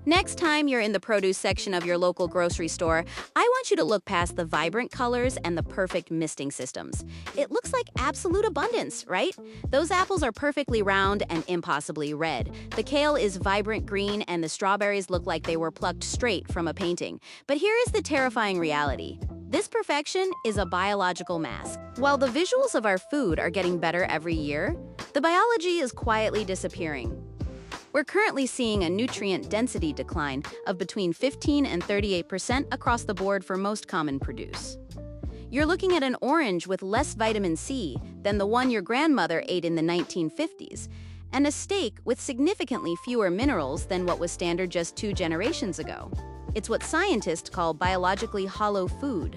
Next time you're in the produce section of your local grocery store, I want you to look past the vibrant colors and the perfect misting systems. It looks like absolute abundance, right? Those apples are perfectly round and impossibly red. The kale is vibrant green and the strawberries look like they were plucked straight from a painting. But here is the terrifying reality. This perfection is a biological mask. While the visuals of our food are getting better every year, the biology is quietly disappearing. We're currently seeing a nutrient density decline of between 15 and 38% across the board for most common produce. You're looking at an orange with less vitamin C than the one your grandmother ate in the 1950s, and a steak with significantly fewer minerals than what was standard just 2 generations ago. It's what scientists call biologically hollow food.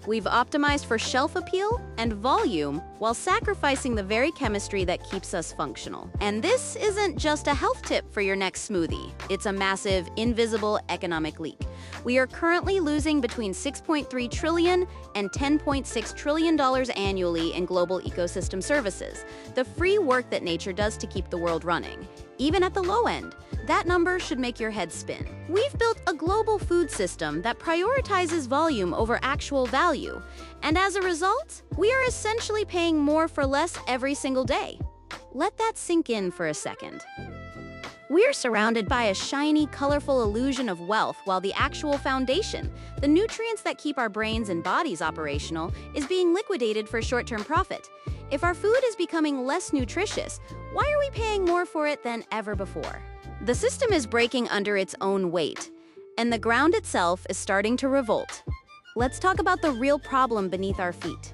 We've optimized for shelf appeal and volume while sacrificing the very chemistry that keeps us functional. And this isn't just a health tip for your next smoothie. It's a massive, invisible economic leak. We are currently losing between $6.3 trillion and $10.6 trillion annually in global ecosystem services, the free work that nature does to keep the world running. Even at the low end, that number should make your head spin. We've built a global food system that prioritizes volume over actual value, and as a result, we are essentially paying more for less every single day. Let that sink in for a second. We're surrounded by a shiny, colorful illusion of wealth while the actual foundation, the nutrients that keep our brains and bodies operational, is being liquidated for short-term profit. If our food is becoming less nutritious, why are we paying more for it than ever before? The system is breaking under its own weight, and the ground itself is starting to revolt. Let's talk about the real problem beneath our feet.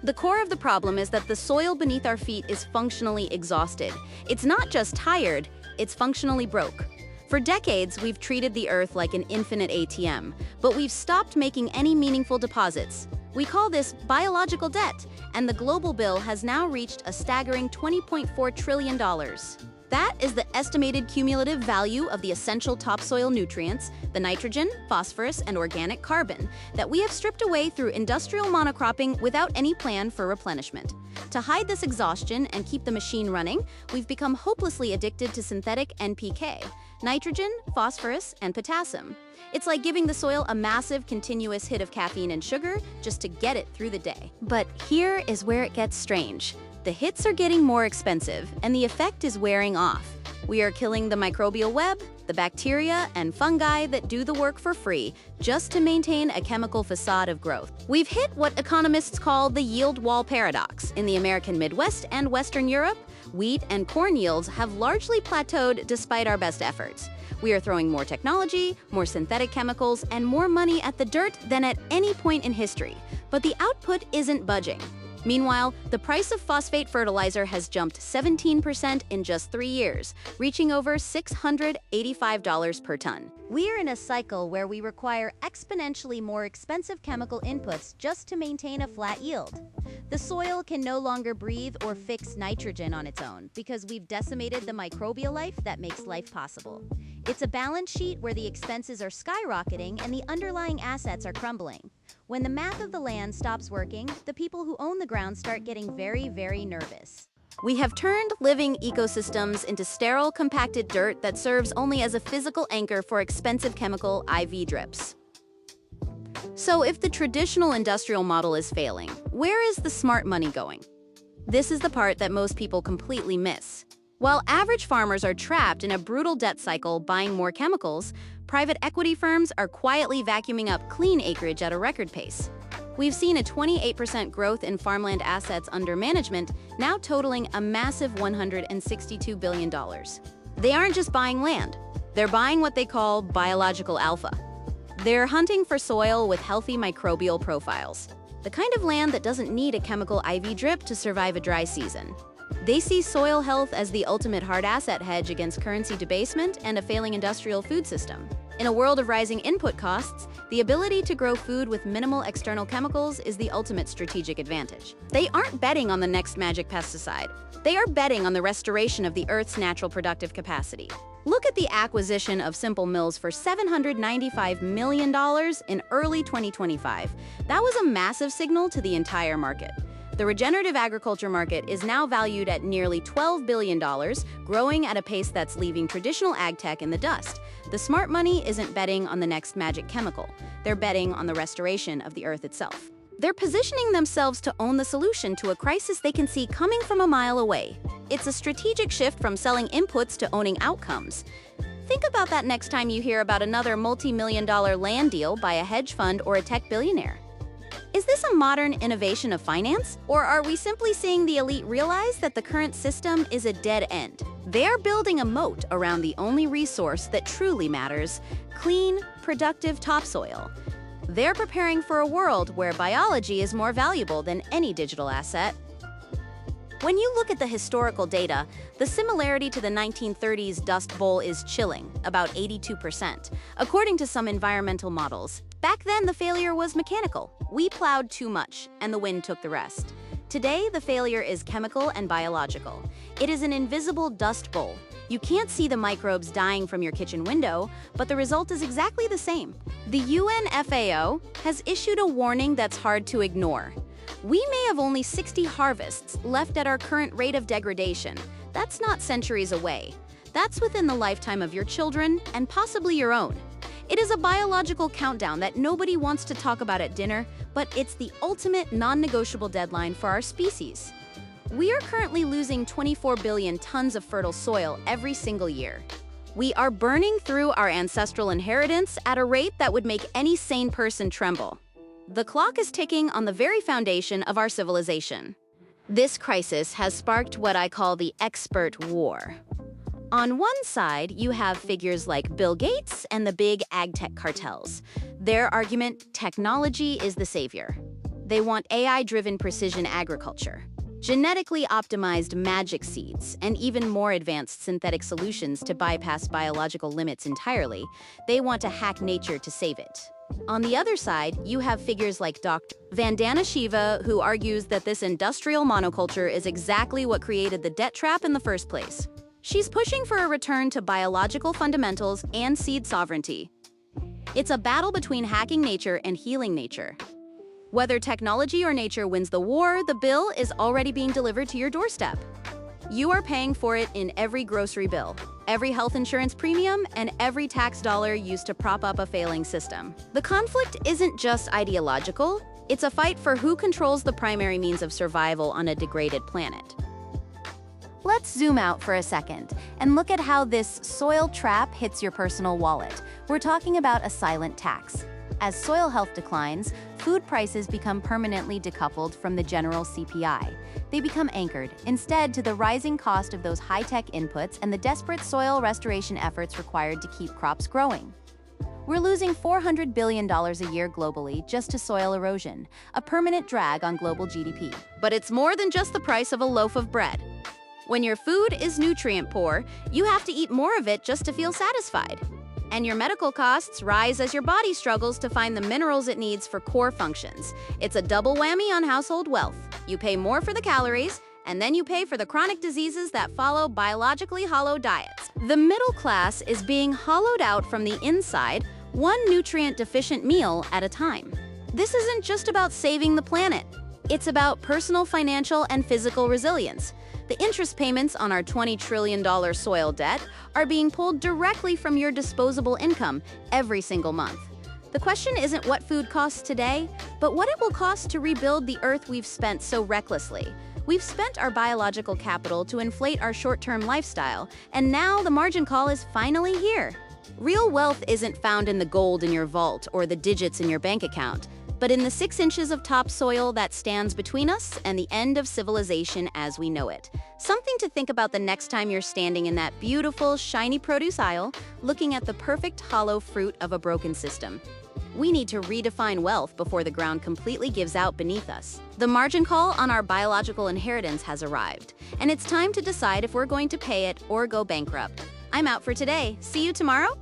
The core of the problem is that the soil beneath our feet is functionally exhausted. It's not just tired, it's functionally broke. For decades, we've treated the earth like an infinite ATM, but we've stopped making any meaningful deposits. We call this biological debt, and the global bill has now reached a staggering $20.4 trillion. That is the estimated cumulative value of the essential topsoil nutrients, the nitrogen, phosphorus, and organic carbon, that we have stripped away through industrial monocropping without any plan for replenishment. To hide this exhaustion and keep the machine running, we've become hopelessly addicted to synthetic NPK, nitrogen, phosphorus, and potassium. It's like giving the soil a massive, continuous hit of caffeine and sugar just to get it through the day. But here is where it gets strange. The hits are getting more expensive, and the effect is wearing off. We are killing the microbial web, the bacteria and fungi that do the work for free, just to maintain a chemical facade of growth. We've hit what economists call the yield wall paradox. In the American Midwest and Western Europe, wheat and corn yields have largely plateaued despite our best efforts. We are throwing more technology, more synthetic chemicals, and more money at the dirt than at any point in history, but the output isn't budging. Meanwhile, the price of phosphate fertilizer has jumped 17% in just 3 years, reaching over $685 per ton. We're in a cycle where we require exponentially more expensive chemical inputs just to maintain a flat yield. The soil can no longer breathe or fix nitrogen on its own because we've decimated the microbial life that makes life possible. It's a balance sheet where the expenses are skyrocketing and the underlying assets are crumbling. When the math of the land stops working, the people who own the ground start getting very, very nervous. We have turned living ecosystems into sterile, compacted dirt that serves only as a physical anchor for expensive chemical IV drips. So if the traditional industrial model is failing, where is the smart money going? This is the part that most people completely miss. While average farmers are trapped in a brutal debt cycle buying more chemicals, private equity firms are quietly vacuuming up clean acreage at a record pace. We've seen a 28% growth in farmland assets under management, now totaling a massive $162 billion. They aren't just buying land, they're buying what they call biological alpha. They're hunting for soil with healthy microbial profiles, the kind of land that doesn't need a chemical IV drip to survive a dry season. They see soil health as the ultimate hard asset hedge against currency debasement and a failing industrial food system. In a world of rising input costs, the ability to grow food with minimal external chemicals is the ultimate strategic advantage. They aren't betting on the next magic pesticide. They are betting on the restoration of the Earth's natural productive capacity. Look at the acquisition of Simple Mills for $795 million in early 2025. That was a massive signal to the entire market. The regenerative agriculture market is now valued at nearly $12 billion, growing at a pace that's leaving traditional ag tech in the dust. The smart money isn't betting on the next magic chemical. They're betting on the restoration of the Earth itself. They're positioning themselves to own the solution to a crisis they can see coming from a mile away. It's a strategic shift from selling inputs to owning outcomes. Think about that next time you hear about another multi-million-dollar land deal by a hedge fund or a tech billionaire. Is this a modern innovation of finance? Or are we simply seeing the elite realize that the current system is a dead end? They're building a moat around the only resource that truly matters: clean, productive topsoil. They're preparing for a world where biology is more valuable than any digital asset. When you look at the historical data, the similarity to the 1930s Dust Bowl is chilling, about 82%, according to some environmental models. Back then, the failure was mechanical. We plowed too much, and the wind took the rest. Today, the failure is chemical and biological. It is an invisible dust bowl. You can't see the microbes dying from your kitchen window, but the result is exactly the same. The UN FAO has issued a warning that's hard to ignore. We may have only 60 harvests left at our current rate of degradation. That's not centuries away. That's within the lifetime of your children and possibly your own. It is a biological countdown that nobody wants to talk about at dinner, but it's the ultimate non-negotiable deadline for our species. We are currently losing 24 billion tons of fertile soil every single year. We are burning through our ancestral inheritance at a rate that would make any sane person tremble. The clock is ticking on the very foundation of our civilization. This crisis has sparked what I call the expert war. On one side, you have figures like Bill Gates and the big ag-tech cartels. Their argument: technology is the savior. They want AI-driven precision agriculture, genetically optimized magic seeds, and even more advanced synthetic solutions to bypass biological limits entirely. They want to hack nature to save it. On the other side, you have figures like Dr. Vandana Shiva, who argues that this industrial monoculture is exactly what created the debt trap in the first place. She's pushing for a return to biological fundamentals and seed sovereignty. It's a battle between hacking nature and healing nature. Whether technology or nature wins the war, the bill is already being delivered to your doorstep. You are paying for it in every grocery bill, every health insurance premium, and every tax dollar used to prop up a failing system. The conflict isn't just ideological, it's a fight for who controls the primary means of survival on a degraded planet. Let's zoom out for a second and look at how this soil trap hits your personal wallet. We're talking about a silent tax. As soil health declines, food prices become permanently decoupled from the general CPI. They become anchored, instead, to the rising cost of those high-tech inputs and the desperate soil restoration efforts required to keep crops growing. We're losing $400 billion a year globally just to soil erosion, a permanent drag on global GDP. But it's more than just the price of a loaf of bread. When your food is nutrient poor, you have to eat more of it just to feel satisfied. And your medical costs rise as your body struggles to find the minerals it needs for core functions. It's a double whammy on household wealth. You pay more for the calories, and then you pay for the chronic diseases that follow biologically hollow diets. The middle class is being hollowed out from the inside, one nutrient-deficient meal at a time. This isn't just about saving the planet. It's about personal, financial, and physical resilience. The interest payments on our $20 trillion soil debt are being pulled directly from your disposable income every single month. The question isn't what food costs today, but what it will cost to rebuild the Earth we've spent so recklessly. We've spent our biological capital to inflate our short-term lifestyle, and now the margin call is finally here. Real wealth isn't found in the gold in your vault or the digits in your bank account, but in the 6 inches of topsoil that stands between us and the end of civilization as we know it. Something to think about the next time you're standing in that beautiful, shiny produce aisle, looking at the perfect hollow fruit of a broken system. We need to redefine wealth before the ground completely gives out beneath us. The margin call on our biological inheritance has arrived, and it's time to decide if we're going to pay it or go bankrupt. I'm out for today. See you tomorrow.